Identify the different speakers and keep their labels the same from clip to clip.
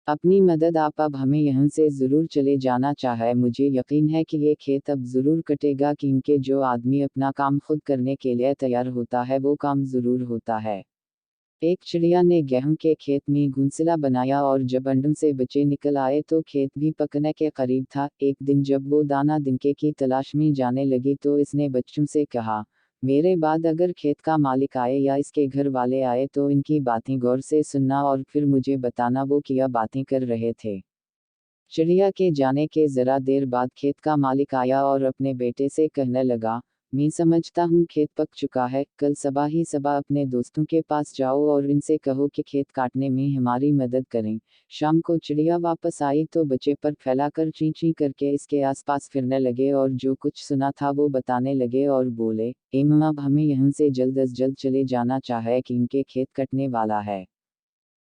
Speaker 1: अपनी मदद आप अब हमें यहाँ से ज़रूर चले जाना चाहे, मुझे यकीन है कि ये खेत अब ज़रूर कटेगा क्योंकि जो आदमी अपना काम खुद करने के लिए तैयार होता है वो काम ज़रूर होता है। एक चिड़िया ने गेहूं के खेत में घोंसला बनाया और जब अंडों से बच्चे निकल आए तो खेत भी पकने के करीब था। एक दिन जब वो दाना दिनके की तलाश में जाने लगी तो इसने बच्चों से कहा, मेरे बाद अगर खेत का मालिक आए या इसके घर वाले आए तो इनकी बातें गौर से सुनना और फिर मुझे बताना वो क्या बातें कर रहे थे। चिड़िया के जाने के जरा देर बाद खेत का मालिक आया और अपने बेटे से कहने लगा, मैं समझता हूँ खेत पक चुका है, कल सुबह ही सुबह अपने दोस्तों के पास जाओ और इनसे कहो कि खेत काटने में हमारी मदद करें। शाम को चिड़िया वापस आई तो बच्चे पर फैलाकर ची ची करके इसके आसपास फिरने लगे और जो कुछ सुना था वो बताने लगे और बोले, एम अब हमें यहाँ से जल्द अज जल्द चले जाना चाहे कि इनके खेत कटने वाला है।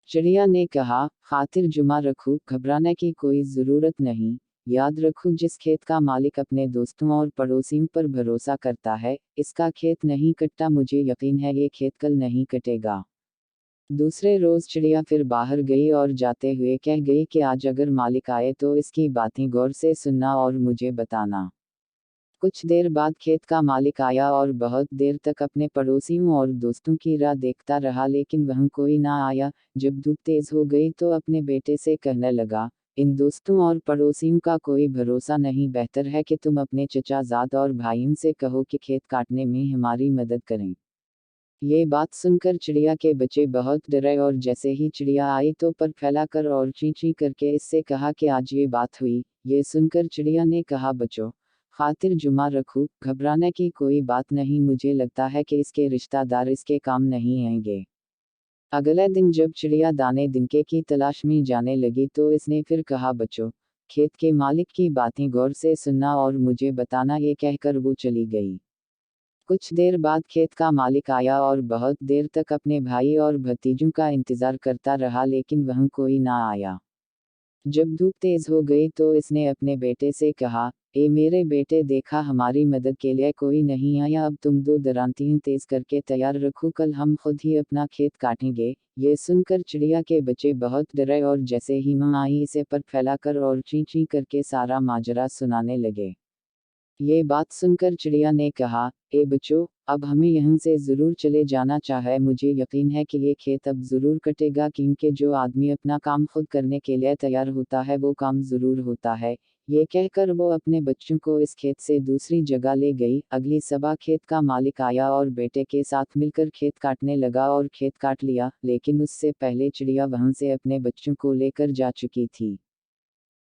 Speaker 1: चिड़िया ने कहा, खातिर जुमा रखूं, घबराने की कोई ज़रूरत नहीं। याद रखूं जिस खेत का मालिक अपने दोस्तों और पड़ोसियों पर भरोसा करता है, इसका खेत नहीं कटता, मुझे यकीन है ये खेत कल नहीं कटेगा। दूसरे रोज़ चिड़िया फिर बाहर गई और जाते हुए कह गई कि आज अगर मालिक आए तो इसकी बातें गौर से सुनना और मुझे बताना। कुछ देर बाद खेत का मालिक आया और बहुत देर तक अपने पड़ोसियों और दोस्तों की राह देखता रहा लेकिन वहाँ कोई ना आया। जब धूप तेज हो गई तो अपने बेटे से कहने लगा, इन दोस्तों और पड़ोसियों का कोई भरोसा नहीं, बेहतर है कि तुम अपने चचाजाद और भाइयों से कहो कि खेत काटने में हमारी मदद करें। ये बात सुनकर चिड़िया के बच्चे बहुत डरे और जैसे ही चिड़िया आई तो पर फैलाकर और ची ची करके इससे कहा कि आज ये बात हुई। ये सुनकर चिड़िया ने कहा, बच्चों, खातिर जुमा रखूं, घबराने की कोई बात नहीं, मुझे लगता है कि इसके रिश्तेदार इसके काम नहीं आएंगे। अगले दिन जब चिड़िया दाने दिनके की तलाश में जाने लगी तो इसने फिर कहा, बच्चों, खेत के मालिक की बातें गौर से सुनना और मुझे बताना, ये कहकर वो चली गई। कुछ देर बाद खेत का मालिक आया और बहुत देर तक अपने भाई और भतीजों का इंतजार करता रहा लेकिन वह कोई ना आया। जब धूप तेज हो गई तो इसने अपने बेटे से कहा, ए मेरे बेटे, देखा हमारी मदद के लिए कोई नहीं आया, अब तुम दो दरांतियां तेज करके तैयार रखो, कल हम खुद ही अपना खेत काटेंगे। ये सुनकर चिड़िया के बच्चे बहुत डरे और जैसे ही मां आई इसे पर फैलाकर और ची ची करके सारा माजरा सुनाने लगे। ये बात सुनकर चिड़िया ने कहा, ए बच्चों, अब हमें यहाँ से ज़रूर चले जाना चाहे, मुझे यकीन है कि ये खेत अब ज़रूर कटेगा क्योंकि जो आदमी अपना काम खुद करने के लिए तैयार होता है वो काम ज़रूर होता है। ये कहकर वो अपने बच्चों को इस खेत से दूसरी जगह ले गई। अगली सुबह खेत का मालिक आया और बेटे के साथ मिलकर खेत काटने लगा और खेत काट लिया, लेकिन उससे पहले चिड़िया वहाँ से अपने बच्चों को लेकर जा चुकी थी।